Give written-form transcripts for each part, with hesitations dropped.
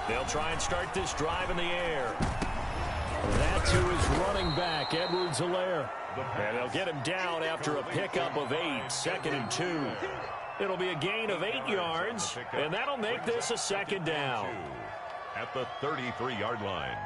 They'll try and start this drive in the air. That to his running back, Edwards-Helaire. And they'll get him down after a pickup of 8, 2nd and 2. It'll be a gain of 8 yards, and that'll make this a 2nd down. At the 33-yard line.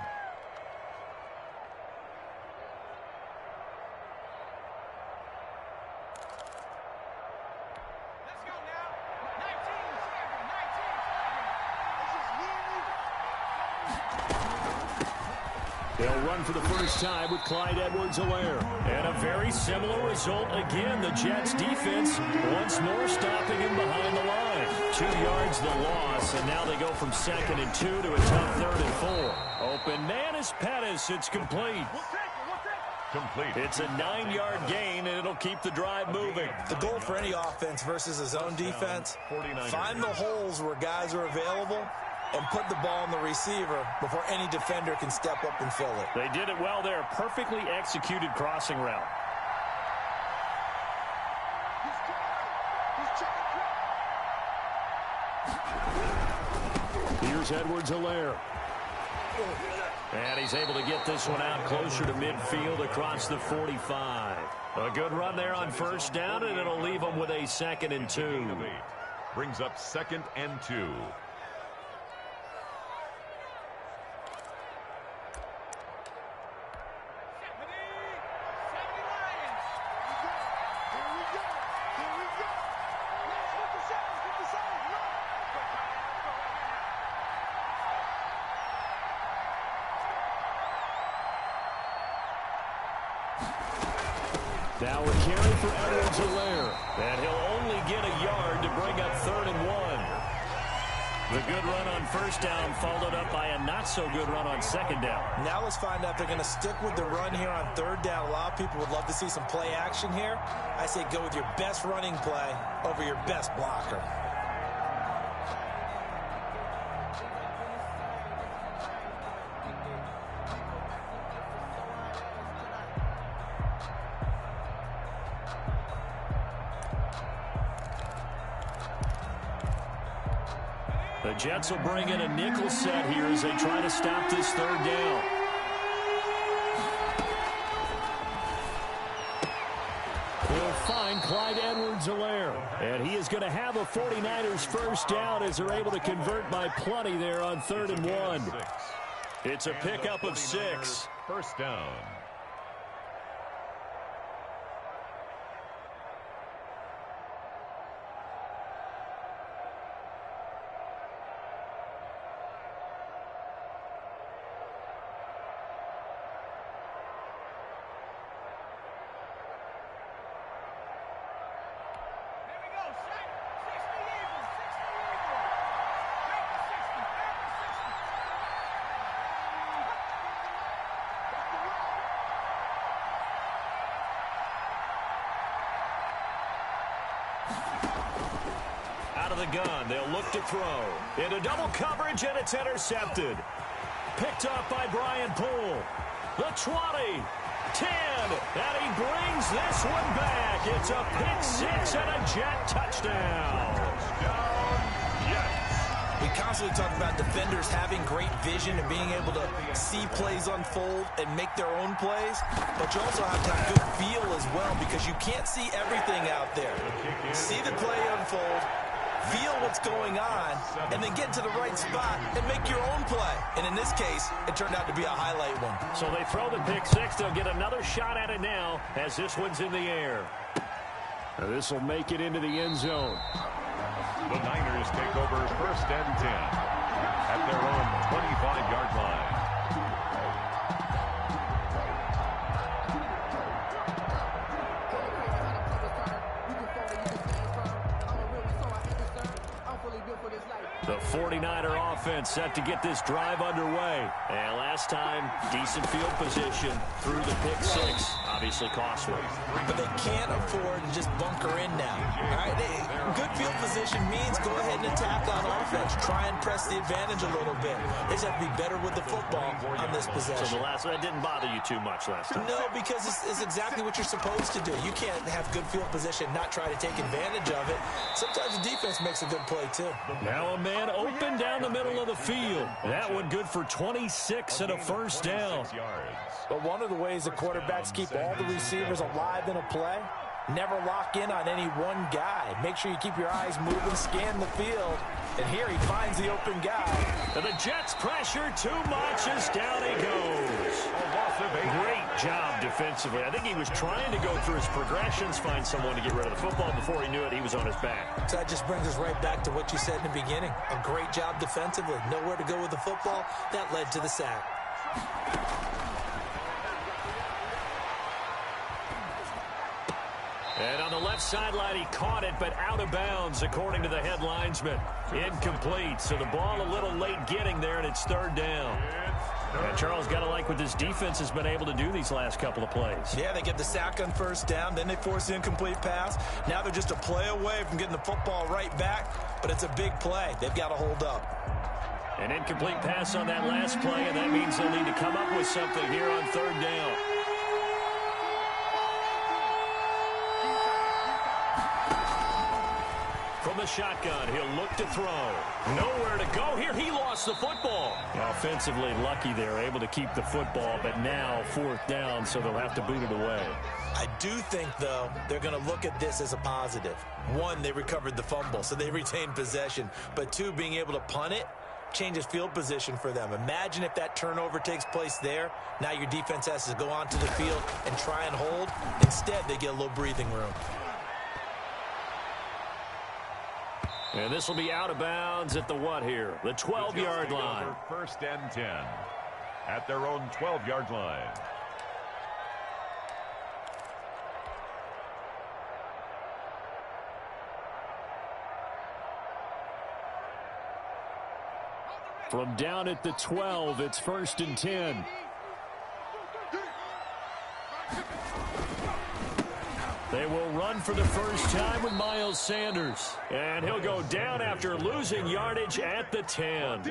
They'll run for the first time with Clyde Edwards-Helaire. And a very similar result again. The Jets defense once more stopping him behind the line. 2 yards the loss, and now they go from 2nd and 2 to a tough 3rd and 4. Open man is Pettis. It's complete. It's a 9-yard gain, and it'll keep the drive moving. The goal for any offense versus a zone defense, find the holes where guys are available and put the ball on the receiver before any defender can step up and fill it. They did it well there. Perfectly executed crossing route. Here's Edwards-Helaire. And he's able to get this one out closer to midfield across the 45. A good run there on first down, and it'll leave them with a 2nd and 2. Brings up 2nd and 2. Now a carry for Edwards-Helaire. And he'll only get a yard to bring up 3rd and 1. The good run on first down followed up by a not-so-good run on 2nd down. Now let's find out if they're going to stick with the run here on 3rd down. A lot of people would love to see some play action here. I say go with your best running play over your best blocker. The Jets will bring in a nickel set here as they try to stop this 3rd down. They'll find Clyde Edwards-Helaire. And he is going to have a 49ers first down as they're able to convert by plenty there on 3rd and 1. It's a pickup of 6. First down. Out of the gun, they'll look to throw. Into double coverage, and it's intercepted. Picked up by Brian Poole. The 20, 10, and he brings this one back. It's a pick 6 and a Jet touchdown. We constantly talk about defenders having great vision and being able to see plays unfold and make their own plays, but you also have to have good feel as well because you can't see everything out there. See the play unfold, feel what's going on, and then get to the right spot and make your own play. And in this case, it turned out to be a highlight one. So they throw the pick 6. They'll get another shot at it now as this one's in the air. This will make it into the end zone. The Niners take over 1st and 10 at their own 25-yard line. The 49er offense set to get this drive underway. And last time, decent field position through the pick 6. A obviously costly. But they can't afford to just bunker in now. All right, good field position means go ahead and attack on offense. Try and press the advantage a little bit. They just have to be better with the football on this possession. So that didn't bother you too much last time? No, because it's exactly what you're supposed to do. You can't have good field position, not try to take advantage of it. Sometimes the defense makes a good play, too. Now a man open down the middle of the field. That one good for 26 and a first down. But one of the ways the quarterbacks keep all the receivers alive in a play, never lock in on any one guy. Make sure you keep your eyes moving, scan the field. And here he finds the open guy. And the Jets pressure too much as down he goes. Great job defensively. I think he was trying to go through his progressions, find someone to get rid of the football. Before he knew it, he was on his back. So that just brings us right back to what you said in the beginning. A great job defensively. Nowhere to go with the football. That led to the sack. And on the left sideline, he caught it, but out of bounds, according to the head linesman. Incomplete, so the ball a little late getting there, and it's third down. And Charles, got to like what this defense has been able to do these last couple of plays. Yeah, they get the sack on first down, then they force the incomplete pass. Now they're just a play away from getting the football right back, but it's a big play. They've got to hold up. An incomplete pass on that last play, and that means they'll need to come up with something here on third down. From the shotgun, he'll look to throw. Nowhere to go here. He lost the football. Offensively lucky they're able to keep the football, but now fourth down, so they'll have to boot it away. I do think, though, they're going to look at this as a positive. One, they recovered the fumble, so they retained possession. But two, being able to punt it changes field position for them. Imagine if that turnover takes place there. Now your defense has to go onto the field and try and hold. Instead, they get a little breathing room. And this will be out of bounds at the what here? The 12-yard line. First and 10 at their own 12-yard line. From down at the 12, it's first and 10. They will run for the first time with Miles Sanders. And he'll go down after losing yardage at the 10.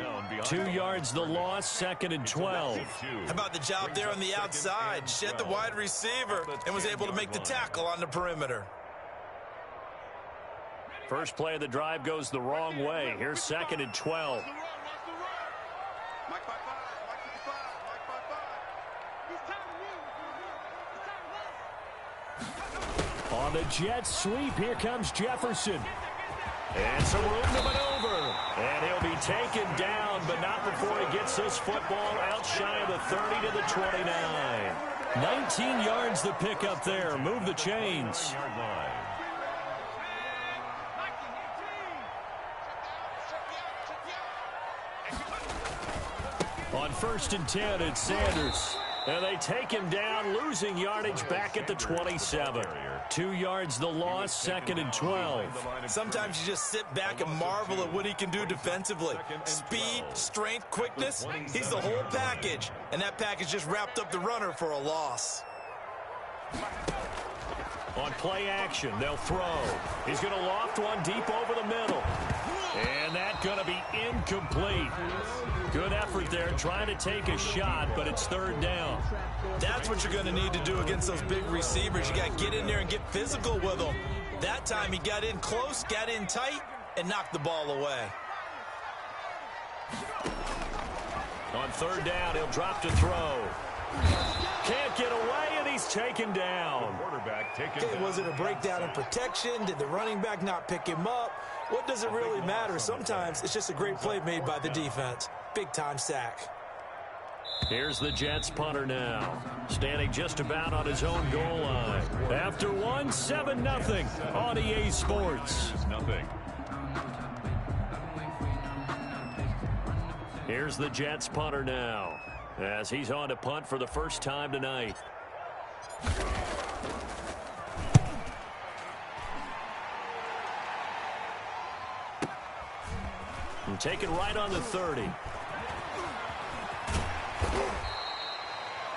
2 yards the loss, second and 12. How about the job there on the outside? Shed the wide receiver and was able to make the tackle on the perimeter. First play of the drive goes the wrong way. Here's second and 12. On the Jets sweep, here comes Jefferson. And some room to maneuver. And he'll be taken down, but not before he gets this football out shy of the 30 to the 29. 19 yards to pick up there. Move the chains. On first and 10, it's Sanders. And they take him down, losing yardage back at the 27. 2 yards the loss, second and 12. Sometimes you just sit back and marvel at what he can do defensively. Speed, strength, quickness, he's the whole package. And that package just wrapped up the runner for a loss. On play action, they'll throw. He's going to loft one deep over the middle. And that's going to be incomplete. Good effort there, trying to take a shot, but it's third down. That's what you're going to need to do against those big receivers. You got to get in there and get physical with them. That time he got in close, got in tight, and knocked the ball away. On third down, he'll drop to throw. Can't get away, and he's taken down. Quarterback taken down. Was it a breakdown in protection? Did the running back not pick him up? What does it really matter? Sometimes it's just a great play made by the defense. Big-time sack. Here's the Jets punter now, standing just about on his own goal line. After one, 7-0 on EA Sports. Here's the Jets punter now, as he's on to punt for the first time tonight. And take it right on the 30.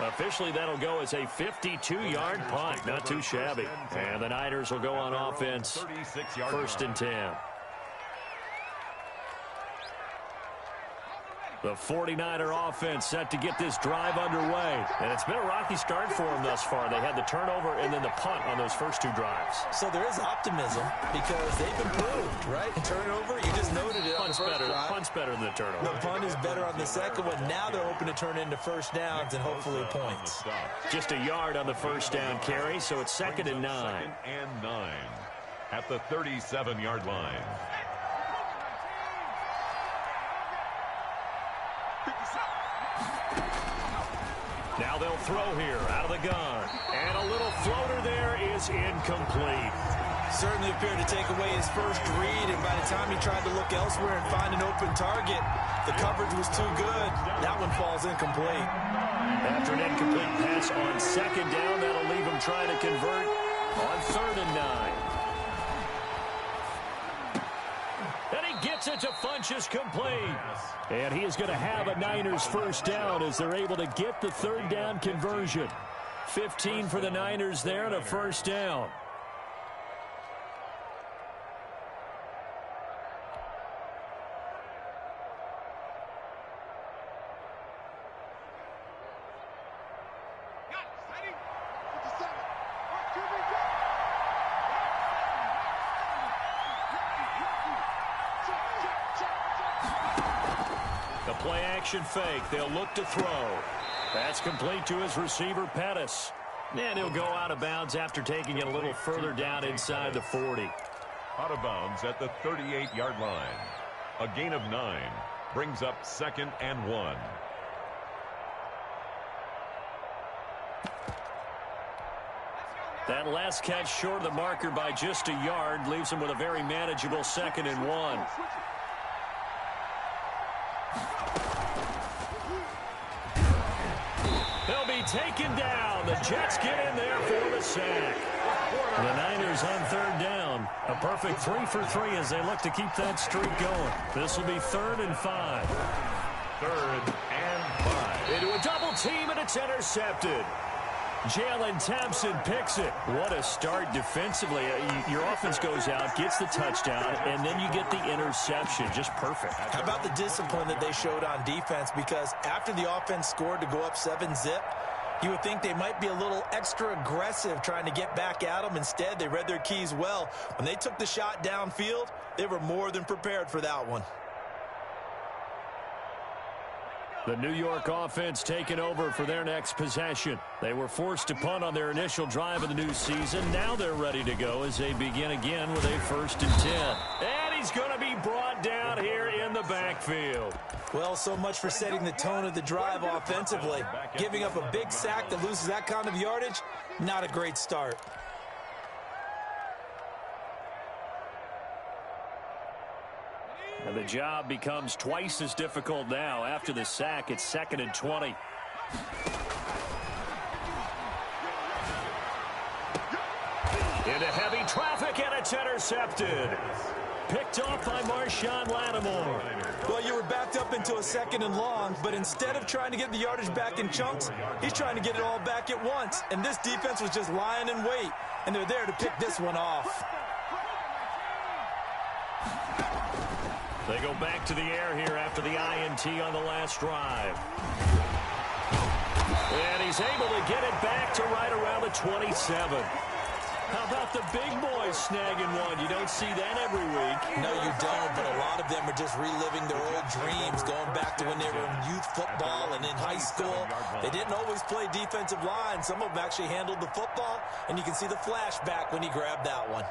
Officially, that'll go as a 52-yard punt. Not too shabby. And the Niners will go on offense. First and 10. The 49er offense set to get this drive underway. And it's been a rocky start for them thus far. They had the turnover and then the punt on those first two drives. So there is optimism because they've improved, right? Turnover, you just noted it on the first drive. Punt's better than the turnover. The punt is better on the second one. Now they're hoping to turn into first downs and hopefully points. Just a yard on the first down carry, so it's 2nd and 9. 2nd and 9 at the 37-yard line. Now they'll throw here out of the gun. And a little floater there is incomplete. Certainly appeared to take away his first read, and by the time he tried to look elsewhere and find an open target, the coverage was too good. That one falls incomplete. After an incomplete pass on 2nd down, that'll leave him trying to convert on 3rd and 9. And he gets it to Funchess complete. And he is going to have a Niners first down as they're able to get the 3rd down conversion. 15 for the Niners there and a first down. Play-action fake. They'll look to throw. That's complete to his receiver, Pettis. And he'll go out of bounds after taking it a little further down inside the 40. Out of bounds at the 38-yard line. A gain of 9 brings up 2nd and 1. That last catch short of the marker by just a yard leaves him with a very manageable 2nd and 1. They'll be taken down. The Jets get in there for the sack. The Niners on 3rd down. A perfect 3 for 3 as they look to keep that streak going. This will be 3rd and 5. 3rd and 5. Into a double team, and it's intercepted. Jalen Thompson picks it. What a start defensively. Your offense goes out, gets the touchdown, and then you get the interception. Just perfect. How about the discipline that they showed on defense? Because after the offense scored to go up 7-zip, you would think they might be a little extra aggressive trying to get back at them. Instead, they read their keys well. When they took the shot downfield, they were more than prepared for that one. The New York offense taking over for their next possession. They were forced to punt on their initial drive of the new season. Now they're ready to go as they begin again with a 1st and 10. And he's going to be brought down here in the backfield. Well, so much for setting the tone of the drive offensively. Giving up a big sack that loses that kind of yardage, not a great start. And the job becomes twice as difficult now. After the sack, it's 2nd and 20. Into heavy traffic, and it's intercepted. Picked off by Marshawn Lattimore. Well, you were backed up into a 2nd and long, but instead of trying to get the yardage back in chunks, he's trying to get it all back at once. And this defense was just lying in wait, and they're there to pick this one off. They go back to the air here after the INT on the last drive. And he's able to get it back to right around the 27. How about the big boys snagging one? You don't see that every week. No, you don't, but a lot of them are just reliving their old dreams, going back to when they were in youth football and in high school. They didn't always play defensive line. Some of them actually handled the football, and you can see the flashback when he grabbed that one.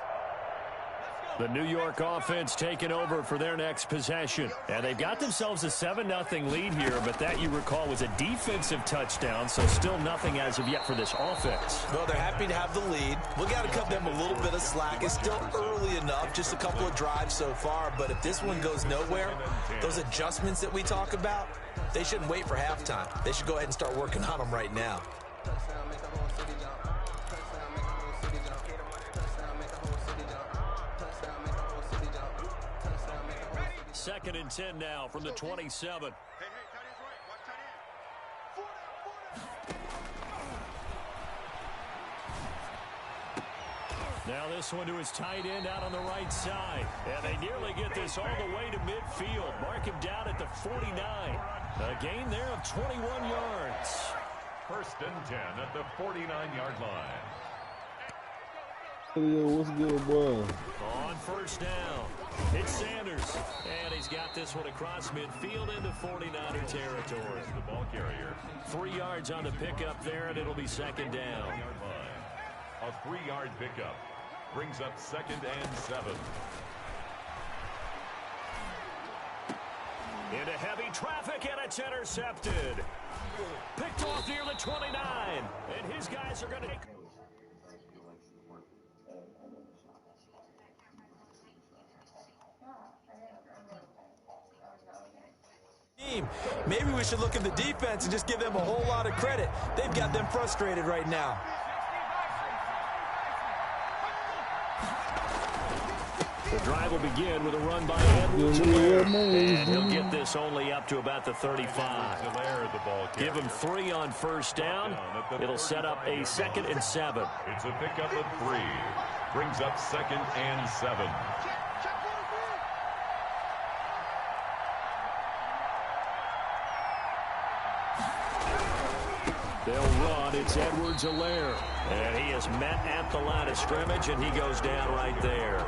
The New York offense taking over for their next possession. And they've got themselves a 7-0 lead here, but that, you recall, was a defensive touchdown, so still nothing as of yet for this offense. Well, they're happy to have the lead. We got to cut them a little bit of slack. It's still early enough, just a couple of drives so far, but if this one goes nowhere, those adjustments that we talk about, they shouldn't wait for halftime. They should go ahead and start working on them right now. 2nd and 10 now from the 27. Now this one to his tight end out on the right side. And they nearly get this all the way to midfield. Mark him down at the 49. A gain there of 21 yards. 1st and 10 at the 49-yard line. Yo, what's good, boy? On 1st down, it's Sanders. And he's got this one across midfield into 49er territory. The ball carrier. 3 yards on the pickup there, and it'll be 2nd down. A 3-yard pickup brings up 2nd and 7. Into heavy traffic, and it's intercepted. Picked off near the 29. And his guys are going to take... Maybe we should look at the defense and just give them a whole lot of credit. They've got them frustrated right now. The drive will begin with a run by Edwards-Helaire. And he'll get this only up to about the 35. Give him 3 on 1st down. It'll set up a 2nd and 7. It's a pickup of 3. Brings up 2nd and 7. They'll run. It's Edwards-Helaire. And he is met at the line of scrimmage, and he goes down right there.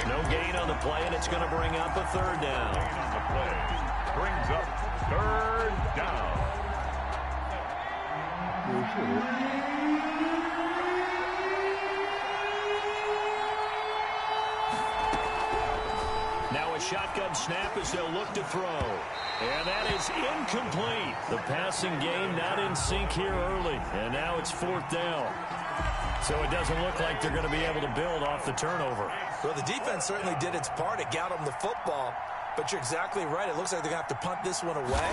No gain on the play, and it's going to bring up a 3rd down. Gain on the play. Brings up 3rd down. Now a shotgun snap as they'll look to throw. And that is incomplete. The passing game not in sync here early. And now it's 4th down. So it doesn't look like they're going to be able to build off the turnover. Well, the defense certainly did its part. It got them the football. But you're exactly right. It looks like they're going to have to punt this one away.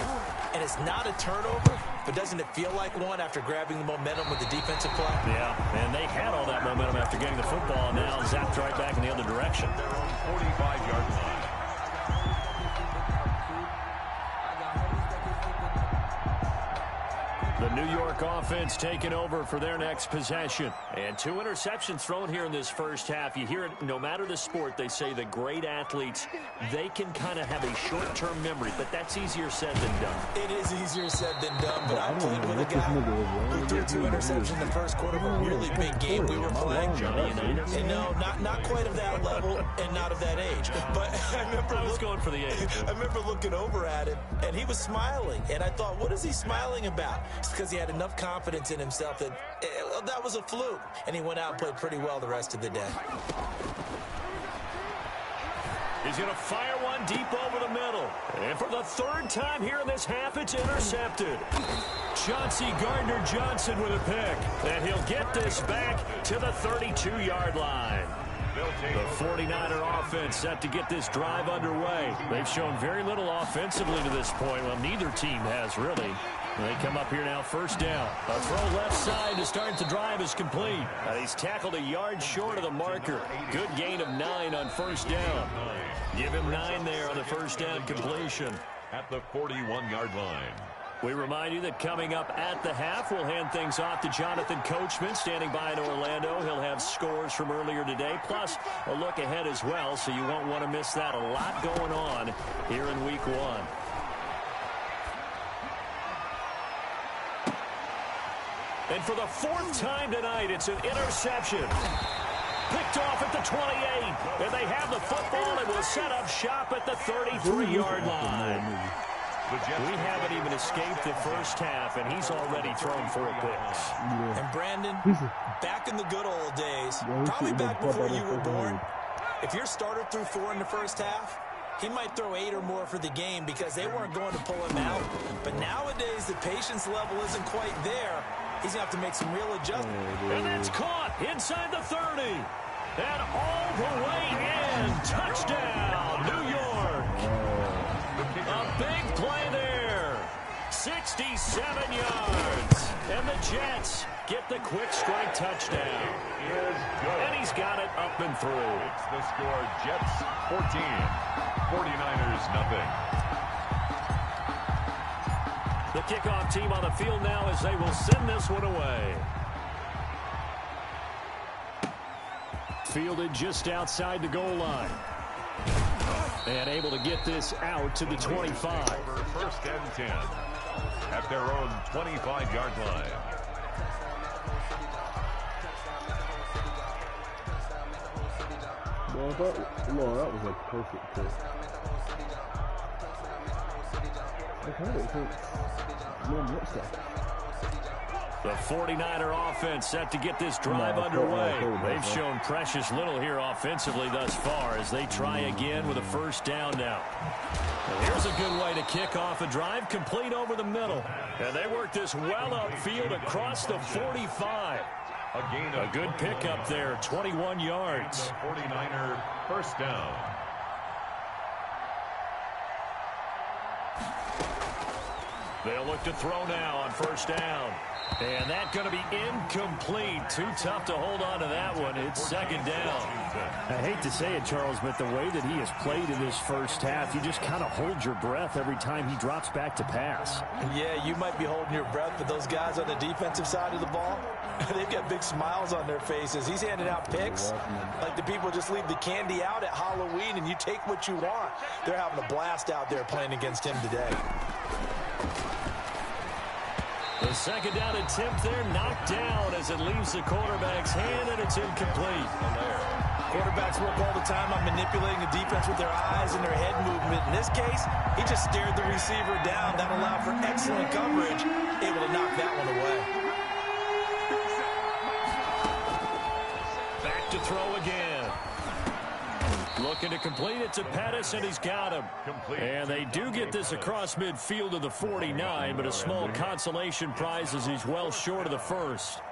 And it's not a turnover, but doesn't it feel like one after grabbing the momentum with the defensive play? Yeah, and they had all that momentum after getting the football, and now zapped right back in the other direction. Their own 45-yard line. The New York offense taking over for their next possession. And 2 interceptions thrown here in this first half. You hear it no matter the sport. They say the great athletes, they can kind of have a short-term memory, but that's easier said than done. It is easier said than done, but I played with a guy who threw 2 interceptions in the first quarter of a really big game we were playing. And no, not quite of that level and not of that age. But I was going for the age. I remember looking over at him, and he was smiling. And I thought, what is he smiling about? It's because he had enough confidence in himself that that was a fluke. And he went out and played pretty well the rest of the day. He's going to fire one deep over the middle. And for the 3rd time here in this half, it's intercepted. Chauncey Gardner-Johnson with a pick. And he'll get this back to the 32-yard line. The 49er offense set to get this drive underway. They've shown very little offensively to this point. Well, neither team has really. They come up here now, 1st down. A throw left side to start the drive is complete. He's tackled a yard short of the marker. Good gain of 9 on 1st down. Give him 9 there on the 1st down completion. At the 41-yard line. We remind you that coming up at the half, we'll hand things off to Jonathan Coachman standing by in Orlando. He'll have scores from earlier today, plus a look ahead as well, so you won't want to miss that. A lot going on here in Week 1. And for the 4th time tonight, it's an interception. Picked off at the 28. And they have the football and will set up shop at the 33-yard line. We haven't even escaped the first half, and he's already thrown 4 picks. And Brandon, back in the good old days, probably back before you were born, if your starter threw 4 in the first half, he might throw 8 or more for the game because they weren't going to pull him out. But nowadays, the patience level isn't quite there. He's going to have to make some real adjustments. And it's caught inside the 30. And all the way in. Touchdown, New York. A big play there. 67 yards. And the Jets get the quick strike touchdown. And he's got it up and through. It's the score, Jets 14, 49ers nothing. The kickoff team on the field now as they will send this one away. fielded just outside the goal line. And able to get this out to the 25. First and 10 at their own 25-yard line. Well, that was a perfect pick. The 49er offense set to get this drive underway. They've shown precious little here offensively thus far as they try again with a first down now. And here's a good way to kick off a drive, complete over the middle. And they work this well upfield across the 45. A good pickup there, 21 yards. 49er first down. They'll look to throw now on first down. And that's going to be incomplete. Too tough to hold on to that one. It's second down. I hate to say it, Charles, but the way that he has played in this first half, you just kind of hold your breath every time he drops back to pass. Yeah, you might be holding your breath, but those guys on the defensive side of the ball, they've got big smiles on their faces. He's handing out picks like the people just leave the candy out at Halloween and you take what you want. They're having a blast out there playing against him today. The second down attempt there knocked down as it leaves the quarterback's hand, and it's incomplete. Quarterbacks work all the time on manipulating the defense with their eyes and their head movement. In this case, he just stared the receiver down. That allowed for excellent coverage, able to knock that one away. Back to throw again. Looking to complete it to Pettis, and he's got him. And they do get this across midfield to the 49, but a small consolation prize as he's well short of the first.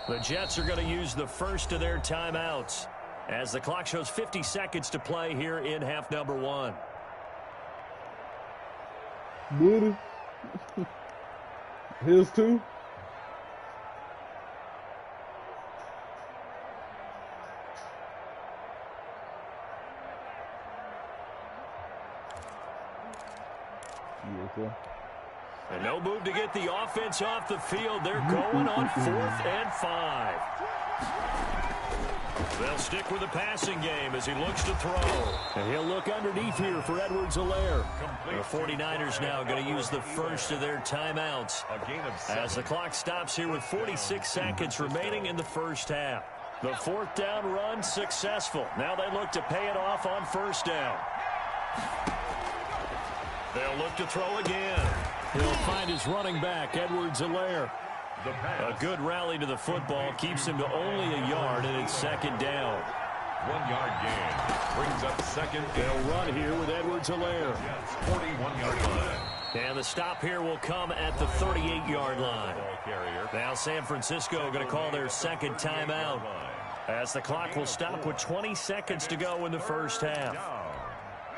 The Jets are going to use the first of their timeouts as the clock shows 50 seconds to play here in half number one. Buddy. His two. And no move to get the offense off the field. They're going on 4th and 5. They'll stick with the passing game as he looks to throw. And he'll look underneath here for Edwards-Helaire. The 49ers now going to use the first of their timeouts as the clock stops here with 46 seconds remaining in the first half. The 4th down run successful. Now they look to pay it off on first down. They'll look to throw again. He'll find his running back, Edwards-Helaire. A good rally to the football keeps him to only a yard, and it's second down. 1-yard gain brings up second. They'll run here with Edwards-Helaire. 41-yard line. And the stop here will come at the 38-yard line. Now San Francisco going to call their second timeout as the clock will stop with 20 seconds to go in the first half.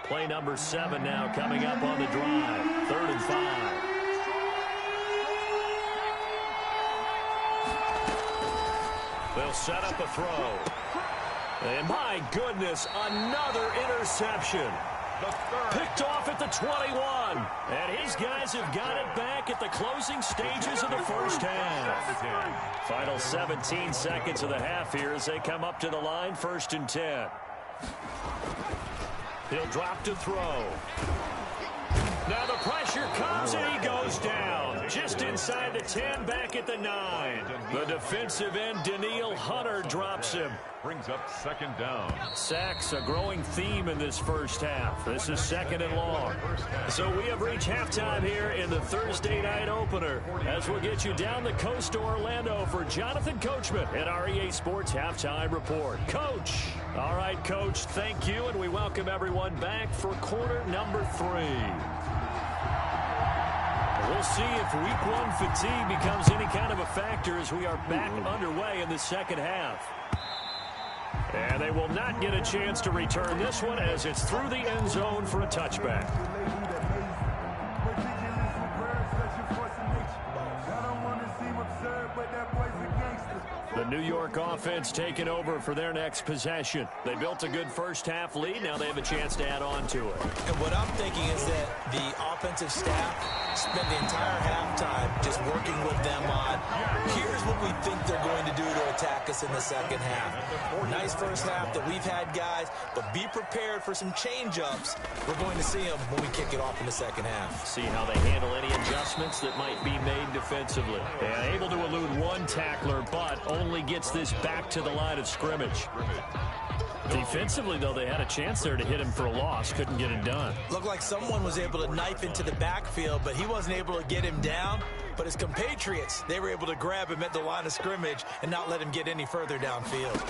Play number 7 now coming up on the drive. 3rd and 5. They'll set up a throw. And my goodness, another interception. Picked off at the 21. And his guys have got it back at the closing stages of the first half. Final 17 seconds of the half here as they come up to the line, 1st and 10. He'll drop to throw. Now the pressure comes and he goes down. Just inside the 10, back at the 9. The defensive end, Danielle Hunter, drops him. Brings up second down. Sacks, a growing theme in this first half. This is 2nd and long. So we have reached halftime here in the Thursday night opener as we'll get you down the coast to Orlando for Jonathan Coachman at our EA Sports Halftime Report. Coach. All right, Coach, thank you, and we welcome everyone back for quarter number 3. We'll see if week 1 fatigue becomes any kind of a factor as we are back underway in the second half. And they will not get a chance to return this one as it's through the end zone for a touchback. The New York offense taking over for their next possession. They built a good first-half lead. Now they have a chance to add on to it. And what I'm thinking is that the offensive staff spent the entire halftime just working with them on, here's what we think they're going to do to attack us in the second half. Nice first half that we've had, guys, but be prepared for some change-ups. We're going to see them when we kick it off in the second half. See how they handle any adjustments that might be made defensively. Yeah, able to elude one tackler, but only gets this back to the line of scrimmage. Defensively, though, they had a chance there to hit him for a loss. Couldn't get it done. Looked like someone was able to knife into the backfield, but he wasn't able to get him down. But his compatriots, they were able to grab him at the line of scrimmage and not let him get any further downfield.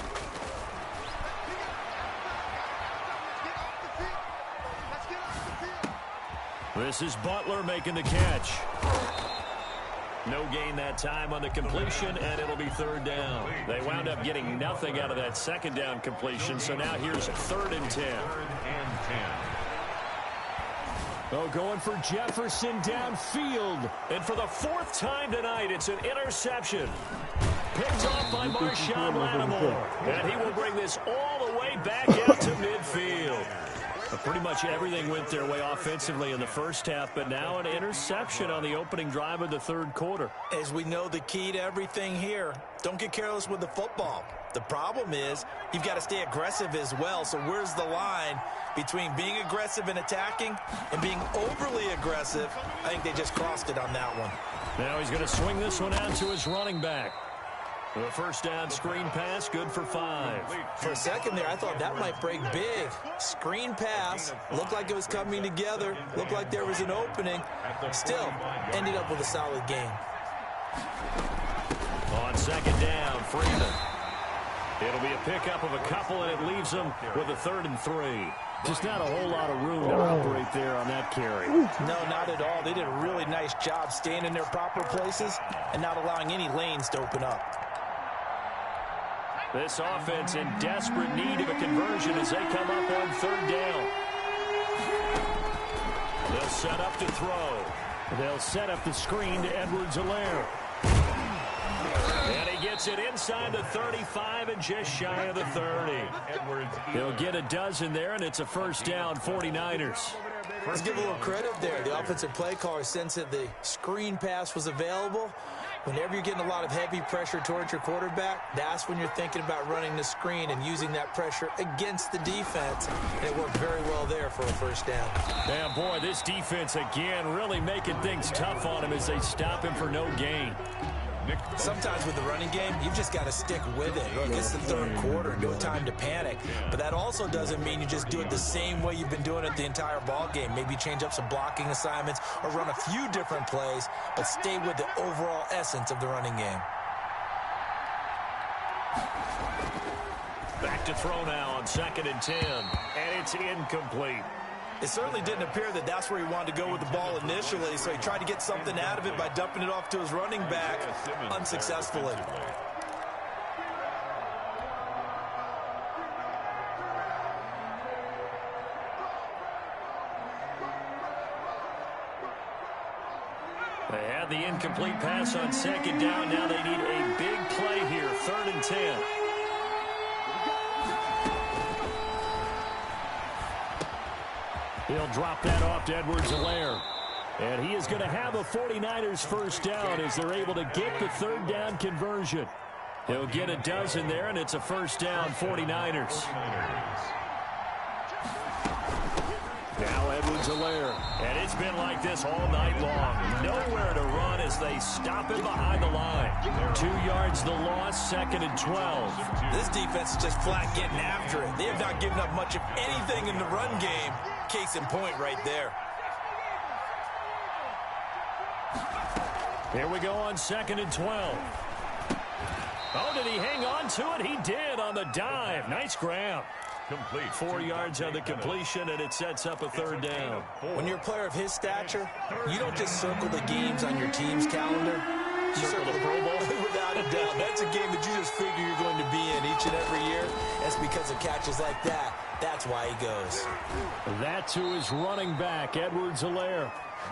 This is Butler making the catch. No gain that time on the completion, and it'll be third down. They wound up getting nothing out of that second down completion, so now here's 3rd and 10. Oh, going for Jefferson downfield. And for the 4th time tonight, it's an interception. Picked off by Marshawn Lattimore. And he will bring this all the way back out to midfield. But pretty much everything went their way offensively in the first half, but now an interception on the opening drive of the 3rd quarter. As we know, the key to everything here, don't get careless with the football. The problem is you've got to stay aggressive as well. So where's the line between being aggressive and attacking and being overly aggressive? I think they just crossed it on that one. Now he's going to swing this one out to his running back. The first down screen pass, good for 5. For a second there, I thought that might break big. Screen pass, looked like it was coming together, looked like there was an opening. Still, ended up with a solid game. On 2nd down, Freeman. It'll be a pickup of a couple, and it leaves them with a 3rd and 3. Just not a whole lot of room to operate there on that carry. No, not at all. They did a really nice job staying in their proper places and not allowing any lanes to open up. This offense in desperate need of a conversion as they come up on 3rd down. They'll set up to throw. They'll set up the screen to Edwards-Helaire. And he gets it inside the 35 and just shy of the 30. He'll get a dozen there, and it's a first down, 49ers. Let's give a little credit there. The offensive play caller sensed that the screen pass was available. Whenever you're getting a lot of heavy pressure towards your quarterback, that's when you're thinking about running the screen and using that pressure against the defense. And it worked very well there for a first down. Yeah, boy, this defense again really making things tough on him as they stop him for no gain. Sometimes with the running game, you've just got to stick with it. Look, it's the 3rd quarter, no time to panic. But that also doesn't mean you just do it the same way you've been doing it the entire ball game. Maybe change up some blocking assignments or run a few different plays, but stay with the overall essence of the running game. Back to throw now on 2nd and 10, and it's incomplete. It certainly didn't appear that that's where he wanted to go with the ball initially, so he tried to get something out of it by dumping it off to his running back unsuccessfully. They had the incomplete pass on 2nd down. Now they need a big play here, 3rd and 10. He'll drop that off to Edwards-Helaire. And he is going to have a 49ers first down as they're able to get the 3rd down conversion. He'll get a dozen there, and it's a first down, 49ers. Now Edwards-Helaire. And it's been like this all night long. Nowhere to run as they stop him behind the line. 2 yards the loss, 2nd and 12. This defense is just flat getting after it. They have not given up much of anything in the run game. Case in point right there. Here we go on 2nd and 12. Oh, did he hang on to it? He did on the dive. Nice grab. Complete. 4 yards on the completion, and it sets up a 3rd down. When you're a player of his stature, you don't just circle the games on your team's calendar. You circle the Pro Bowl. Without a doubt. That's a game that you just figure you're going to be in each and every year. That's because of catches like that. That's why he goes. That to his running back, Edwards-Helaire.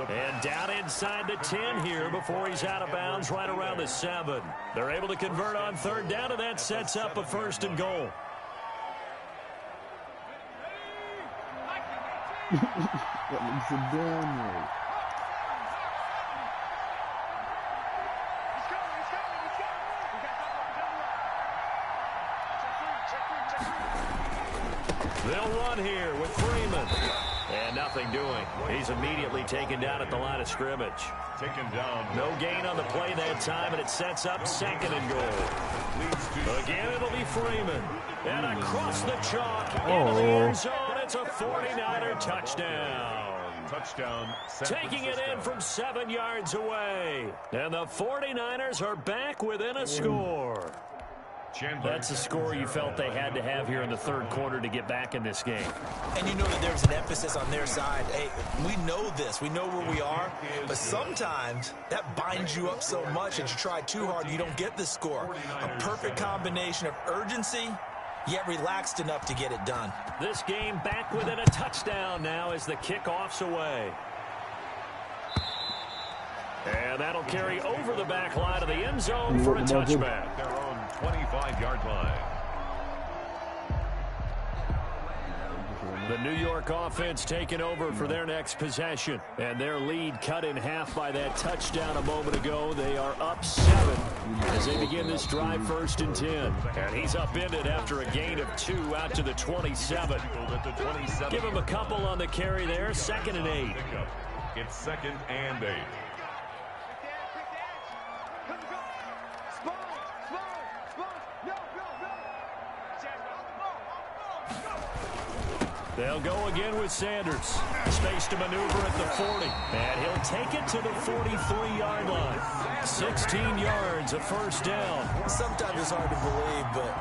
And down inside the 10 here before he's out of bounds right around the 7. They're able to convert on third down, and that sets up a 1st and goal. That makes it down right. They'll run here with Freeman. And nothing doing. He's immediately taken down at the line of scrimmage. Taken down. No gain on the play that time, and it sets up 2nd and goal. Again, it'll be Freeman. And across the chalk into the end zone. It's a 49er touchdown. Touchdown. Taking it in from 7 yards away. And the 49ers are back within a score. That's a score you felt they had to have here in the 3rd quarter to get back in this game. And you know that there's an emphasis on their side. Hey, we know this. We know where we are. But sometimes that binds you up so much that you try too hard, you don't get the score. A perfect combination of urgency, yet relaxed enough to get it done. This game back within a touchdown now as the kickoff's away. And that'll carry over the back line of the end zone for a touchback. Their own 25-yard line. The New York offense taking over for their next possession. And their lead cut in half by that touchdown a moment ago. They are up 7 as they begin this drive 1st and 10. And he's upended after a gain of 2 out to the 27. Give him a couple on the carry there. 2nd and 8. It's 2nd and 8. They'll go again with Sanders. Space to maneuver at the 40. And he'll take it to the 43-yard line. 16 yards, a 1st down. Sometimes it's hard to believe, but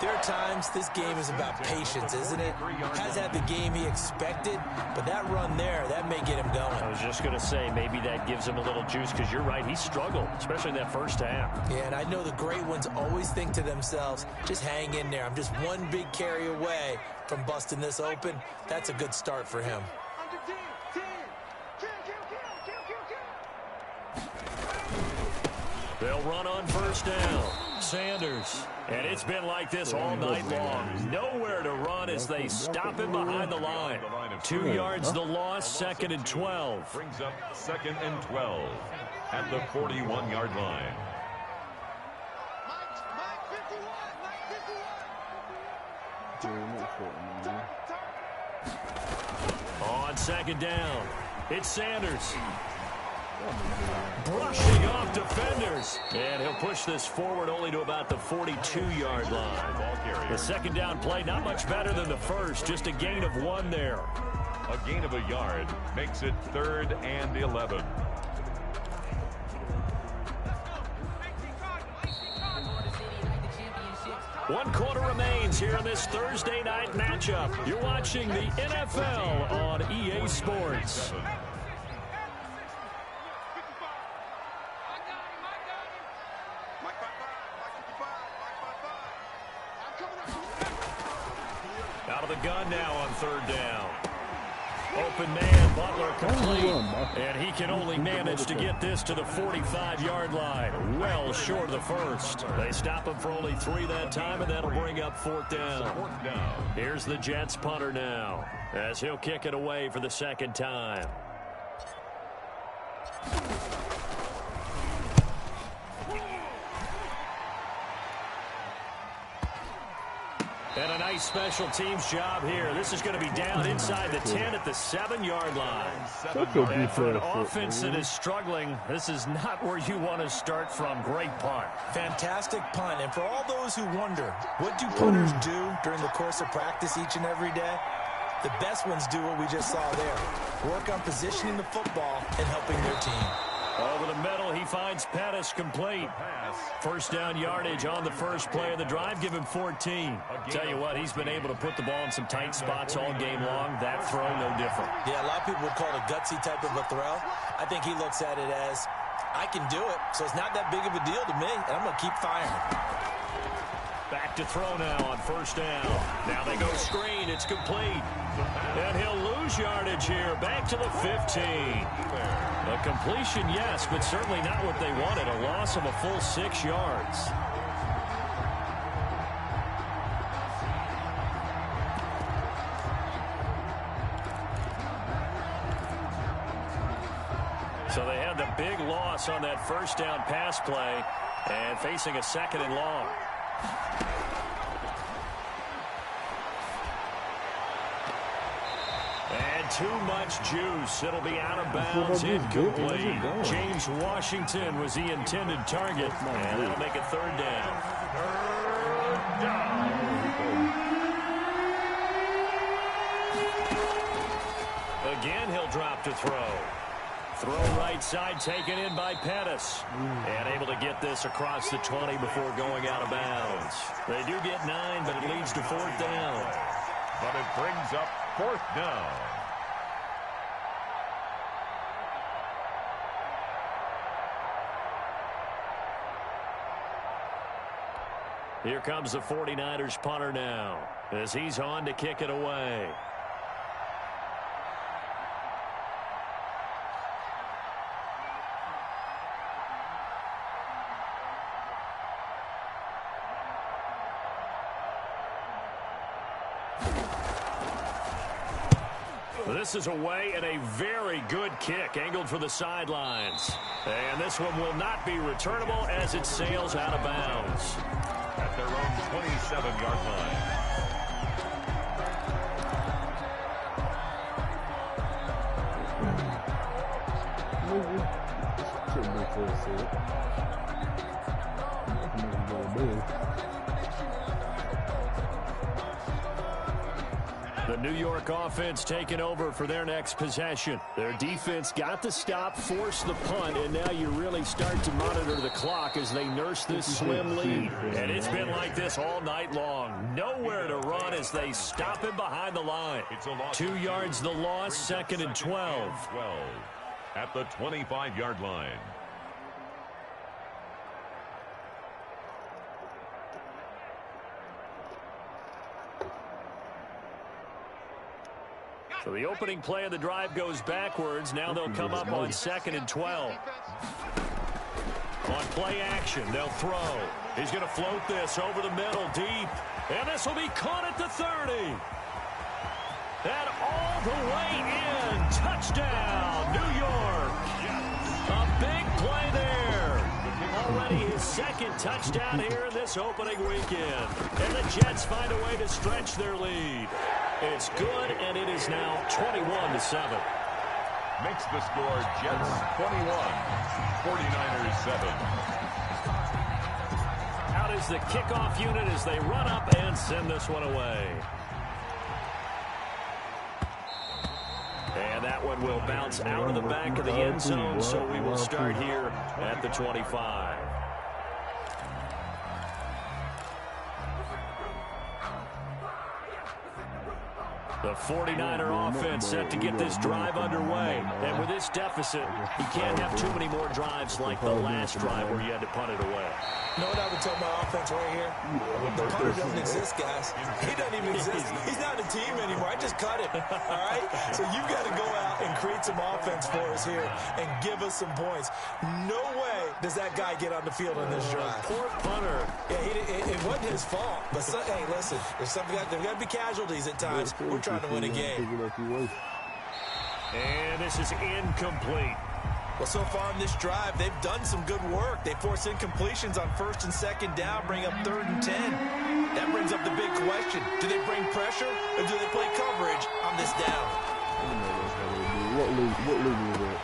there are times this game is about patience, isn't it? Has had the game he expected, but that run there, that may get him going. I was just going to say, maybe that gives him a little juice, because you're right, he struggled, especially in that 1st half. Yeah, and I know the great ones always think to themselves, just hang in there. I'm just one big carry away from busting this open. That's a good start for him. They'll run on 1st down. Sanders. And it's been like this all night long. Nowhere to run as they stop him behind the line. 2 yards the loss, 2nd and 12. Brings up 2nd and 12 at the 41-yard line. On 2nd down, it's Sanders. Brushing off defenders. And he'll push this forward only to about the 42-yard line. The 2nd down play, not much better than the 1st. Just a gain of 1 there. A gain of a yard makes it 3rd and 11. One quarter remains here in this Thursday night matchup. You're watching the NFL on EA Sports. Out of the gun now on 3rd down. Open man, Butler complete. And he can only manage to get this to the 45-yard line. Well short of the 1st. They stop him for only 3 that time, and that'll bring up 4th down. Here's the Jets punter now, as he'll kick it away for the 2nd time. And a nice special teams job here. This is going to be down inside the 10 at the 7-yard line. And for an offense that is struggling, this is not where you want to start from. Great punt. Fantastic punt. And for all those who wonder, what do punters do during the course of practice each and every day? The best ones do what we just saw there. Work on positioning the football and helping their team. Over the middle, he finds Pettis complete. 1st down yardage on the first play of the drive. Give him 14. Tell you what, he's been able to put the ball in some tight spots all game long. That throw, no different. Yeah, a lot of people would call it a gutsy type of a throw. I think he looks at it as, I can do it, so it's not that big of a deal to me, and I'm going to keep firing. Back back to throw now on first down. Now they go screen. It's complete. And he'll lose yardage here. Back to the 15. A completion, yes, but certainly not what they wanted. A loss of a full 6 yards. So they had the big loss on that first down pass play and facing a 2nd and long. And too much juice. It'll be out of bounds, incomplete. James Washington was the intended target, and that'll make it 3rd down. Again, he'll drop to throw. Throw right side taken in by Pettis. And able to get this across the 20 before going out of bounds. They do get 9, but it leads to 4th down. But it brings up 4th down. Here comes the 49ers punter now as he's on to kick it away. This is away and a very good kick angled for the sidelines. And this one will not be returnable as it sails out of bounds. At their own 27-yard line. The New York offense taking over for their next possession. Their defense got the stop, forced the punt, and now you really start to monitor the clock as they nurse this slim lead. And it's been like this all night long. Nowhere to run as they stop him behind the line. 2 yards the loss, 2nd and 12. At the 25-yard line. So the opening play of the drive goes backwards. Now they'll come up on 2nd and 12. On play action, they'll throw. He's going to float this over the middle deep. And this will be caught at the 30. And all the way in. Touchdown, New York. A big play there. Already his 2nd touchdown here in this opening weekend. And the Jets find a way to stretch their lead. It's good, and it is now 21-7. Makes the score Jets 21, 49ers 7. Out is the kickoff unit as they run up and send this one away. And that one will bounce out of the back of the end zone, so we will start here at the 25. The 49er offense set to get this drive underway. And with this deficit, you can't have too many more drives like the last drive where you had to punt it away. You know what I would tell my offense right here? The punter doesn't exist, guys. He doesn't even exist. He's not a team anymore. I just cut him. All right? So you've got to go out and create some offense for us here and give us some points. No way does that guy get on the field on this drive. Poor punter. Yeah, it wasn't his fault. But, hey, listen, there's got to be casualties at times. We're trying to win a game. And this is incomplete. Well, so far in this drive, they've done some good work. They force incompletions on 1st and 2nd down, bring up 3rd and 10. That brings up the big question. Do they bring pressure or do they play coverage on this down? What league is that?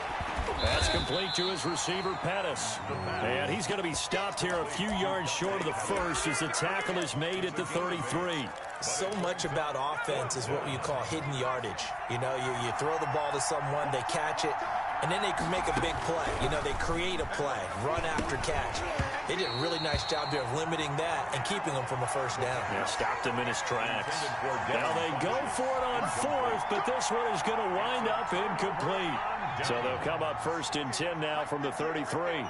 That's complete to his receiver, Pettis. And he's going to be stopped here a few yards short of the first as the tackle is made at the 33. So much about offense is what you call hidden yardage. You know, you throw the ball to someone, they catch it, and then they can make a big play. You know, they create a play, run after catch. They did a really nice job there of limiting that and keeping them from a first down. Yeah, stopped him in his tracks. Now they go for it on 4th, but this one is going to wind up incomplete. So they'll come up 1st and 10 now from the 33.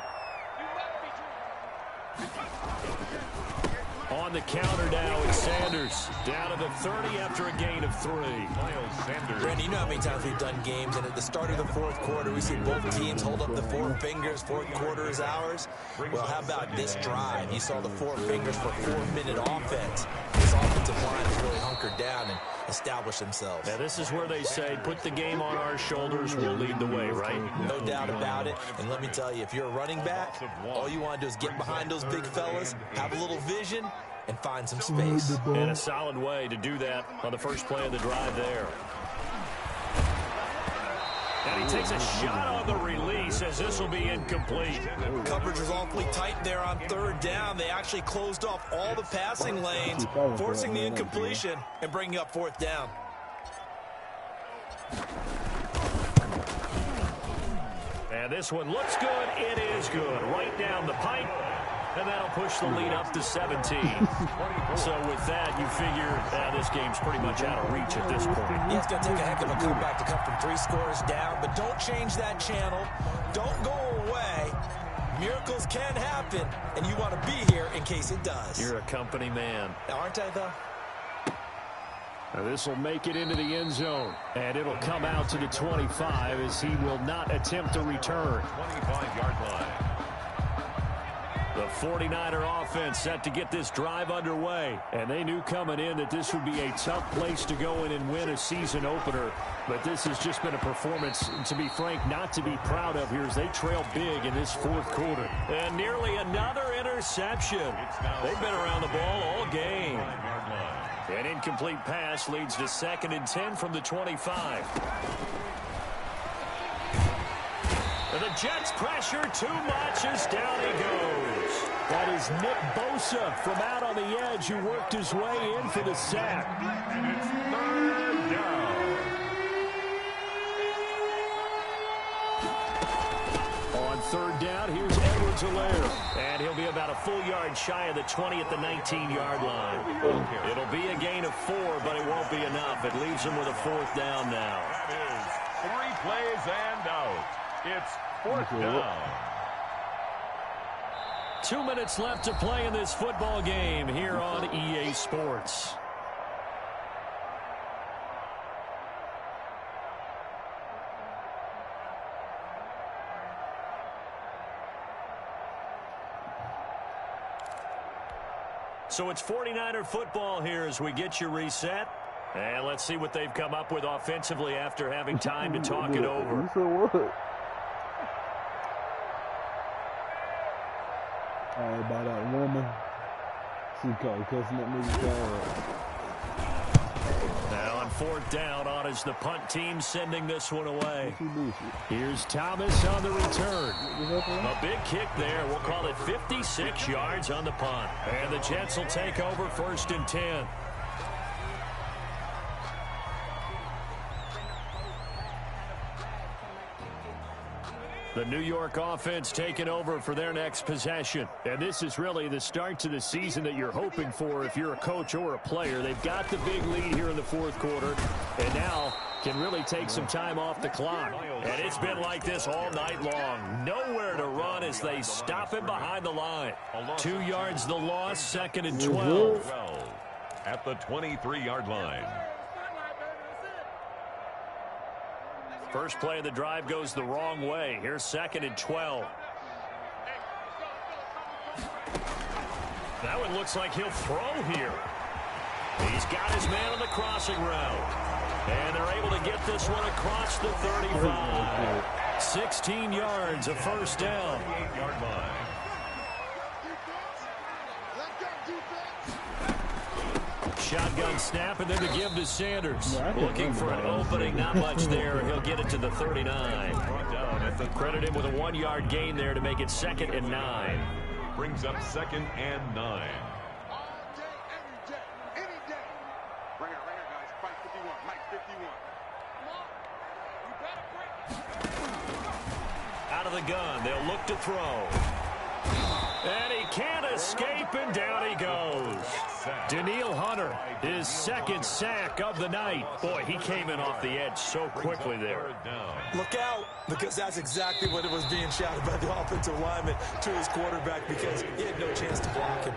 On on the counter now with Sanders. Down to the 30 after a gain of 3. Miles Sanders. Randy, you know how many times we've done games, and at the start of the fourth quarter, we see both teams hold up the 4 fingers. Fourth quarter is ours. Well, how about this drive? You saw the 4 fingers for 4-minute offense. This offensive line has really hunkered down and established themselves. Now, this is where they say, put the game on our shoulders, we'll lead the way, right? No doubt about it. And let me tell you, if you're a running back, all you want to do is get behind those big fellas, have a little vision, and find some space. And a solid way to do that on the first play of the drive there. And he takes a shot on the release as this will be incomplete. Coverage was awfully tight there on third down. They actually closed off all the passing lanes, forcing the incompletion and bringing up fourth down. And this one looks good. It is good. Right down the pipe. And that'll push the lead up to 17. So with that, you figure this game's pretty much out of reach at this point. Yeah, it's going to take a heck of a comeback to come from 3 scores down, but don't change that channel. Don't go away. Miracles can happen, and you want to be here in case it does. You're a company man. Now, aren't I, though? Now this will make it into the end zone, and it'll come out to the 25 as he will not attempt to return. 25-yard line. The 49er offense set to get this drive underway, and they knew coming in that this would be a tough place to go in and win a season opener. But this has just been a performance, to be frank, not to be proud of here as they trail big in this fourth quarter. And nearly another interception. They've been around the ball all game. An incomplete pass leads to 2nd and 10 from the 25. And the Jets pressure too much as down he goes. That is Nick Bosa from out on the edge who worked his way in for the sack. And it's 3rd down. On 3rd down, here's Edwards-Helaire. And he'll be about a full yard shy of the 20 at the 19-yard line. It'll be a gain of 4, but it won't be enough. It leaves him with a 4th down now. That is 3 plays and out. It's 4th down. 2 minutes left to play in this football game here on EA Sports. So it's 49er football here as we get you reset. And let's see what they've come up with offensively after having time to talk it over. You said what? By that woman. She called cussing that nigga out. Now on 4th down, on is the punt team sending this one away. Here's Thomas on the return. A big kick there. We'll call it 56 yards on the punt. And the Jets will take over 1st and 10. The New York offense taking over for their next possession. And this is really the start to the season that you're hoping for if you're a coach or a player. They've got the big lead here in the fourth quarter, and now can really take some time off the clock. And it's been like this all night long. Nowhere to run as they stop him behind the line. 2 yards the loss, 2nd and 12. At the 23-yard line. First play of the drive goes the wrong way. Here's 2nd and 12. That one looks like he'll throw here. He's got his man on the crossing route. And they're able to get this one across the 35. 16 yards, a 1st down. 8-yard line. Shotgun snap, and then to give to Sanders. Looking for an opening, not much there. He'll get it to the 39. Credit him with a 1-yard gain there to make it 2nd and 9. Brings up 2nd and 9. Out of the gun, they'll look to throw. And he can't escape, and down he goes. Danielle Hunter, his 2nd sack of the night. Boy, he came in off the edge so quickly there. Look out, because that's exactly what it was being shouted by the offensive lineman to his quarterback, because he had no chance to block him.